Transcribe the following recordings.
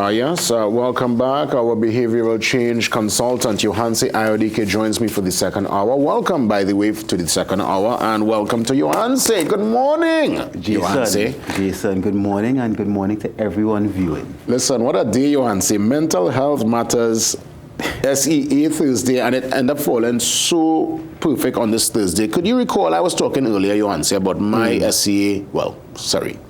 Yes, welcome back. Our behavioral change consultant, Johanse Ayodike, joins me for the second hour. Welcome, by the way, to the second hour, and welcome to Johanse. Good morning, Jason, good morning, and good morning to everyone viewing. Listen, what a day, Johanse. Mental Health Matters SEA Thursday, and it ended up falling so perfect on this Thursday. Could you recall, I was talking earlier, Johanse, about my SEA,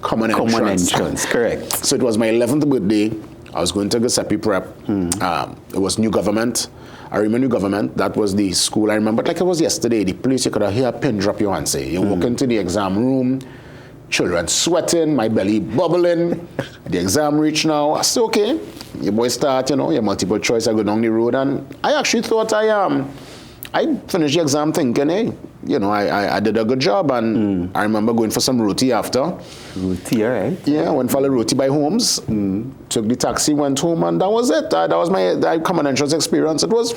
common entrance. Correct. So it was my 11th birthday. I was going to Giuseppe Prep. It was new government. I remember new government. That was the school. I remember like it was yesterday. The place you could hear a pin drop, Johanse. You walk into the exam room, children sweating, my belly bubbling. The exam reached now. I said, okay, your boy start, your multiple choice, I go down the road. And I actually thought I finished the exam thinking, hey, I did a good job. And I remember going for some roti after. Roti, all right. Yeah, went for the roti by Holmes, took the taxi, went home, and that was it. That was my common entrance experience. It was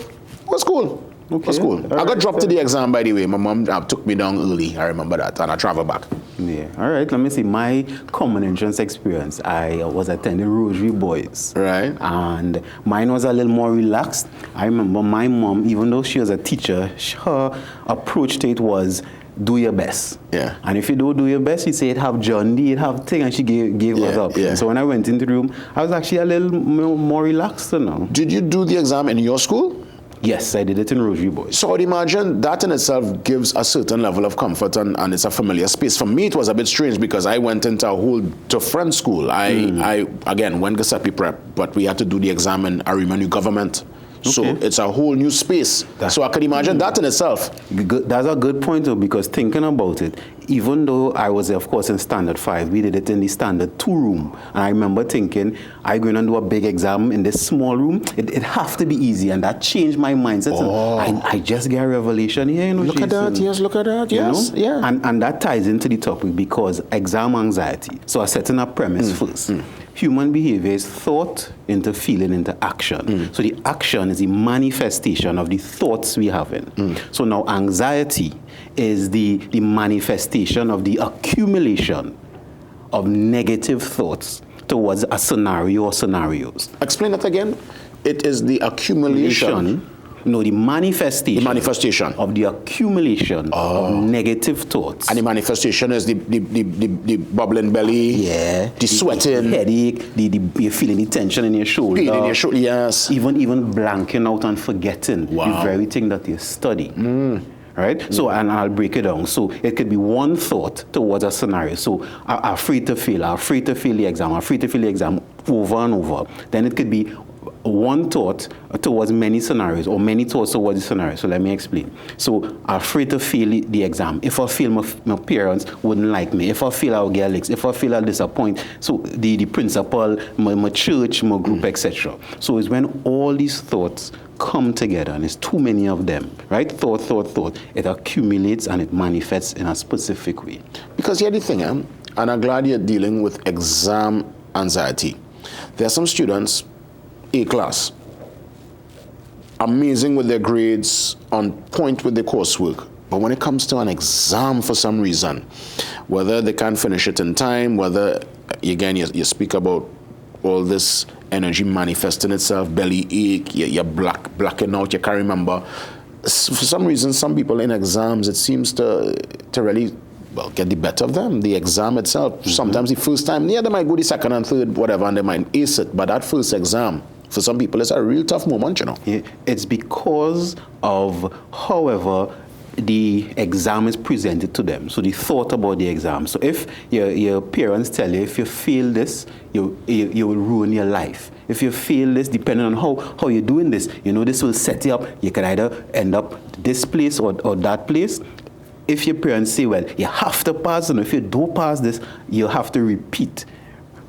cool. Okay. It was cool. I got dropped to the exam, by the way. My mom took me down early. I remember that, and I traveled back. Yeah. All right. Let me see. My common entrance experience. I was attending Rosary Boys. Right. And mine was a little more relaxed. I remember my mom, even though she was a teacher, her approach to it was, do your best. Yeah. And if you don't do your best, she said, have John D, have thing, and she gave us up. Yeah. So when I went into the room, I was actually a little more relaxed now. Did you do the exam in your school? Yes, I did it in Rosary Boys. So I'd imagine that in itself gives a certain level of comfort and it's a familiar space. For me, it was a bit strange because I went into a whole different school. I again, went Giuseppe Prep, but we had to do the exam in Arima New Government. Okay. So it's a whole new space. So I can imagine that in itself. That's a good point, though, because thinking about it, even though I was, of course, in Standard 5, we did it in the Standard 2 room. And I remember thinking, I'm going to do a big exam in this small room. It have to be easy, and that changed my mindset. Oh. I just get a revelation here. Look at that, yes, look at that, yes. Yeah. And that ties into the topic because exam anxiety. So I set in a premise first. Human behavior is thought into feeling into action. So the action is the manifestation of the thoughts we have in. So now anxiety is the manifestation of the accumulation of negative thoughts towards a scenario or scenarios. Explain that again. It is the accumulation. No, the manifestation. The manifestation. Of the accumulation of negative thoughts. And the manifestation is the bubbling belly, the sweating, the headache, you're feeling the tension in your shoulder. Pain in your shoulder, yes. Even blanking out and forgetting the very thing that you study. Right? So, and I'll break it down. So it could be one thought towards a scenario. So I'm afraid to fail. I'm afraid to fail the exam. I'm afraid to fail the exam over and over. Then it could be one thought towards many scenarios or many thoughts towards the scenario. So let me explain. So I'm afraid to fail the exam. If I fail, my parents wouldn't like me. If I fail, I'll get licks. If I fail, I'll disappoint. So the principal, my church, my group, etc. So it's when all these thoughts come together, and it's too many of them, right? Thought. It accumulates and it manifests in a specific way. Because here's the thing, and I'm glad you're dealing with exam anxiety. There are some students, A class, amazing with their grades, on point with their coursework. But when it comes to an exam, for some reason, whether they can't finish it in time, whether, again, you speak about all this energy manifesting itself, belly ache, you're blacking out, you can't remember. For some reason, some people in exams, it seems to really, get the better of them. The exam itself, sometimes the first time, they might go the second and third, whatever, and they might ace it. But that first exam, for some people, it's a real tough moment, It's because of, however, the exam is presented to them. So the thought about the exam. So if your parents tell you, if you fail this, you will ruin your life. If you fail this, depending on how you're doing this, this will set you up. You can either end up this place or that place. If your parents say, well, you have to pass, and if you don't pass this, you have to repeat.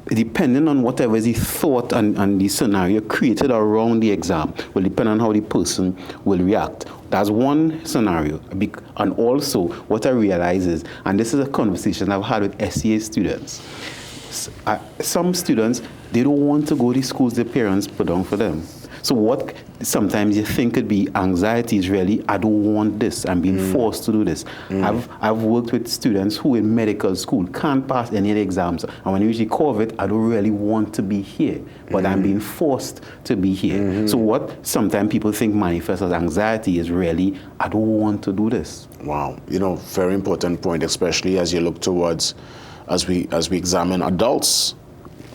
Depending on whatever is the thought and the scenario created around the exam will depend on how the person will react. That's one scenario. And also, what I realize is, and this is a conversation I've had with SEA students, some students, they don't want to go to schools their parents put down for them. So what sometimes you think could be anxiety is really, I don't want this. I'm being forced to do this. I've worked with students who in medical school can't pass any of the exams. And when you usually COVID, I don't really want to be here, but I'm being forced to be here. So what sometimes people think manifests as anxiety is really, I don't want to do this. Wow, very important point, especially as you look towards, as we examine adults.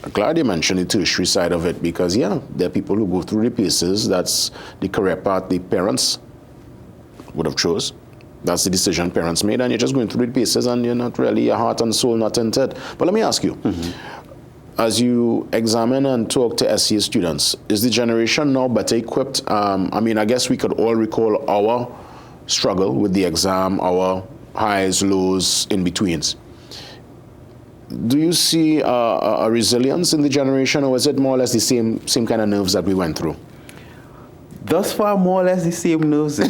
I'm glad you mentioned the tertiary side of it, because there are people who go through the paces. That's the career path the parents would have chose. That's the decision parents made, and you're just going through the paces, and you're not really, your heart and soul not in it. But let me ask you, as you examine and talk to SCA students, is the generation now better equipped? I guess we could all recall our struggle with the exam, our highs, lows, in-betweens. Do you see a resilience in the generation, or is it more or less the same kind of nerves that we went through? Thus far, more or less the same nerves. to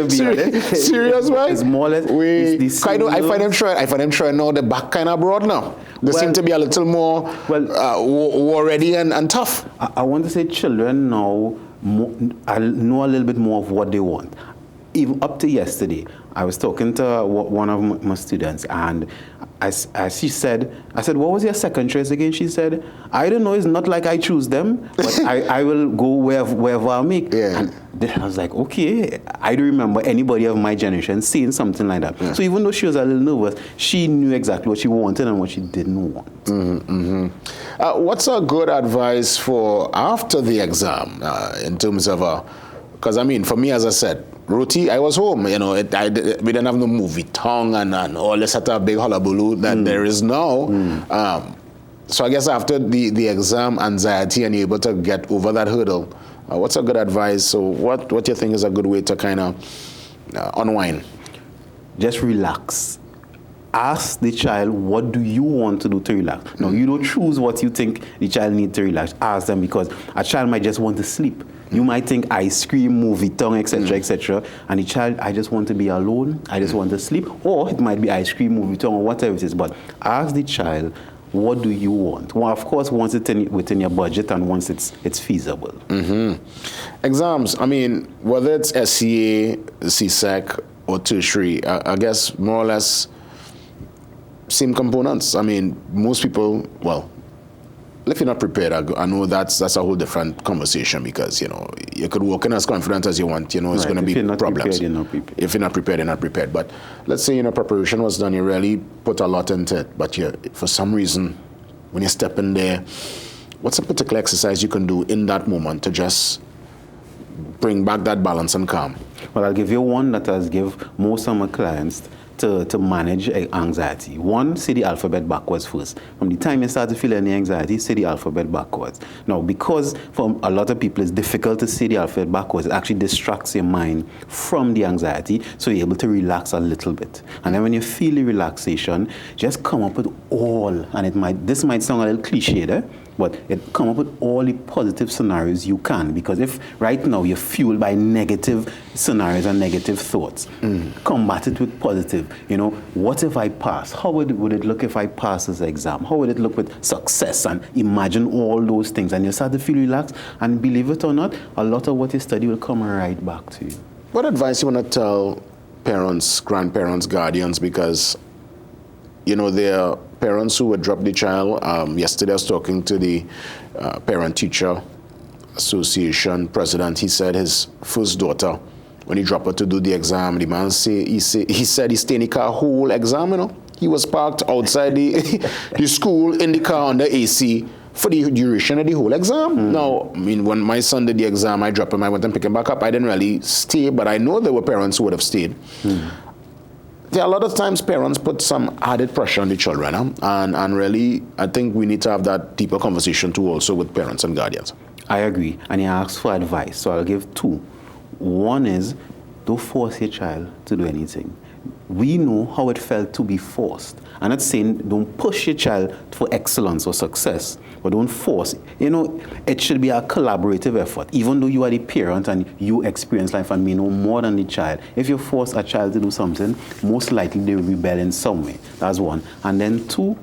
be honest. Serious, right? It's more or less the same I find them trying now. The back kind of broad now. They seem to be a little more war ready and tough. I want to say children now know a little bit more of what they want. Even up to yesterday, I was talking to one of my students, and as she said, I said, what was your second choice again? She said, I don't know, it's not like I choose them, but I will go wherever I make. Yeah. And then I was like, okay, I don't remember anybody of my generation saying something like that. Yeah. So even though she was a little nervous, she knew exactly what she wanted and what she didn't want. What's a good advice for after the exam in terms of because for me, as I said, Roti, I was home, we didn't have no movie tongue and all this sort of big hullabaloo that there is now. So I guess after the exam anxiety and you're able to get over that hurdle, what's a good advice? So what do you think is a good way to kind of unwind? Just relax. Ask the child, what do you want to do to relax? No, you don't choose what you think the child needs to relax. Ask them, because a child might just want to sleep. You might think ice cream, movie tongue, etc., etc. And the child, I just want to be alone. I just want to sleep. Or it might be ice cream, movie tongue, or whatever it is. But ask the child, what do you want? Well, of course, once it's within your budget and once it's feasible. Exams, whether it's SCA, CSEC, or tertiary, I guess more or less same components. Most people, if you're not prepared, I know that's a whole different conversation, because you could walk in as confident as you want. It's going to be problems. If you're not prepared, you're not prepared. But let's say preparation was done, you really put a lot into it, but for some reason, when you step in there, what's a particular exercise you can do in that moment to just bring back that balance and calm? Well, I'll give you one that has given most of my clients to manage anxiety. One, say the alphabet backwards first. From the time you start to feel any anxiety, say the alphabet backwards. Now, because for a lot of people it's difficult to say the alphabet backwards, it actually distracts your mind from the anxiety, so you're able to relax a little bit. And then when you feel the relaxation, just come up with all, and this might sound a little cliched, but come up with all the positive scenarios you can, because if right now you're fueled by negative scenarios and negative thoughts, combat it with positive. What if I pass? How would it look if I pass this exam? How would it look with success? And imagine all those things, and you start to feel relaxed, and believe it or not, a lot of what you study will come right back to you. What advice you want to tell parents, grandparents, guardians, because there are parents who would drop the child. Yesterday I was talking to the Parent-Teacher Association president. He said his first daughter, when he dropped her to do the exam, the man said he stayed in the car whole exam, He was parked outside the school in the car under AC for the duration of the whole exam. Now, when my son did the exam, I dropped him, I went and picked him back up. I didn't really stay, but I know there were parents who would have stayed. There are a lot of times parents put some added pressure on the children, and really, I think we need to have that deeper conversation too, also with parents and guardians. I agree, and you ask for advice, so I'll give two. One is, don't force your child to do anything. We know how it felt to be forced. I'm not saying don't push your child for excellence or success, but don't force. It should be a collaborative effort. Even though you are the parent and you experience life and may know more than the child, if you force a child to do something, most likely they will rebel in some way. That's one. And then two,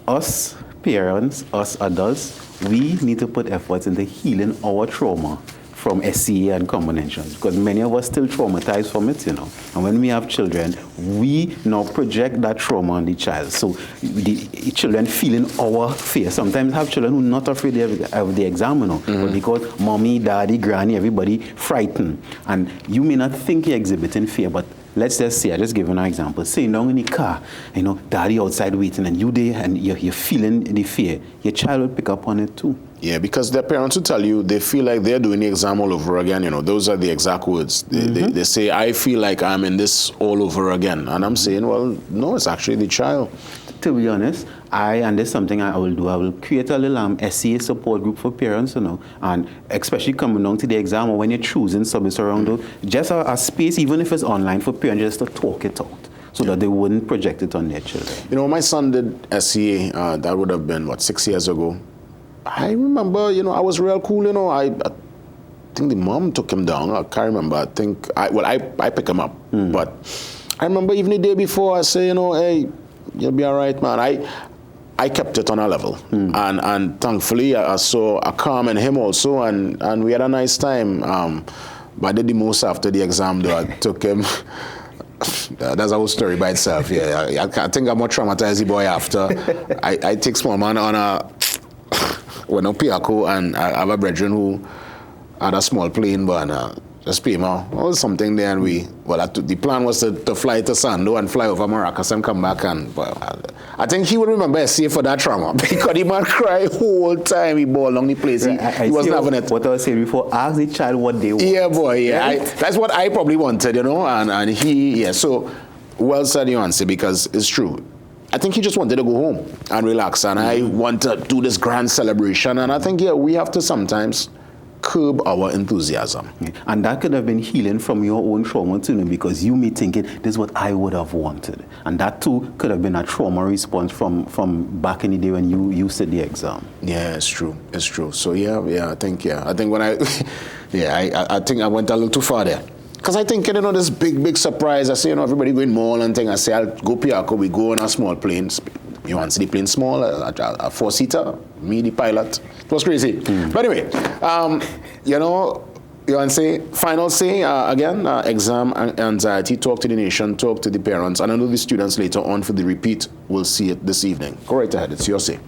us parents, us adults, we need to put efforts into healing our trauma from SCA and comprehensions, because many of us still traumatized from it, And when we have children, we now project that trauma on the child. So the children feeling our fear. Sometimes have children who are not afraid of the exam, but because mommy, daddy, granny, everybody frightened. And you may not think you're exhibiting fear, but let's just say, I just give an example. Sitting down in the car, daddy outside waiting, and you there, and you're feeling the fear. Your child will pick up on it too. Yeah, because their parents will tell you they feel like they're doing the exam all over again. Those are the exact words. They say, I feel like I'm in this all over again. And I'm saying, well, no, it's actually the child. To be honest, and there's something I will do. I will create a little SCA support group for parents, and especially coming down to the exam or when you're choosing subjects around, just a space, even if it's online, for parents just to talk it out, so that they wouldn't project it on their children. My son did SCA, that would have been, 6 years ago. I remember, I was real cool, I think the mom took him down. I can't remember. I picked him up. But I remember even the day before, I say, hey, you'll be all right, man. I kept it on a level. And thankfully, I saw a calm in him also, and we had a nice time. But I did the most after the exam, though. I took him. That's a whole story by itself, yeah. I think I'm more traumatized the boy after. I take small man on a Piaco, and I have a brethren who had a small plane, but just pay him out. There was something there, and the plan was to fly to Sando and fly over Maracas and come back, and I think he would remember SCA for that trauma, because he man cry whole time, he ball along the place, he wasn't having it. What I was saying before, ask the child what they want. Yeah, boy, yeah. That's what I probably wanted, and he, yeah, so well said, you answer, because it's true. I think he just wanted to go home and relax, and I want to do this grand celebration, and I think, we have to sometimes curb our enthusiasm. Yeah. And that could have been healing from your own trauma too, because you may thinking, this is what I would have wanted. And that too could have been a trauma response from back in the day when you said the exam. Yeah, it's true. So I think when I think I went a little too far there. Because I think, this big surprise, I say, everybody going mall and thing, I say, I'll go Piaco, we go on a small plane. You want to see the plane small, a four-seater, me, the pilot. It was crazy. But anyway, you want to say, final say, again, exam anxiety, talk to the nation, talk to the parents, and I know the students later on for the repeat will see it this evening. Go right ahead, it's your say.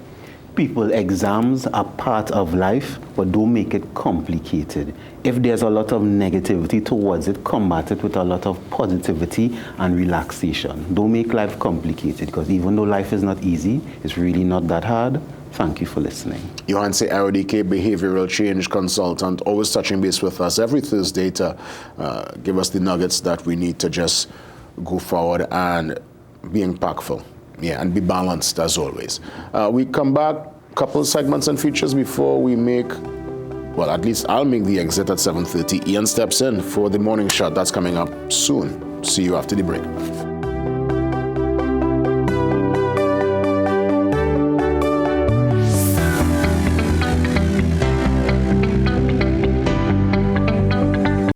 People, exams are part of life, but don't make it complicated. If there's a lot of negativity towards it, combat it with a lot of positivity and relaxation. Don't make life complicated, because even though life is not easy, it's really not that hard. Thank you for listening. Johan say RODK, behavioral change consultant, always touching base with us every Thursday to give us the nuggets that we need to just go forward and be impactful. Yeah, and be balanced as always. We come back, couple segments and features before we make, at least I'll make the exit at 7:30. Ian steps in for the morning shot. That's coming up soon. See you after the break.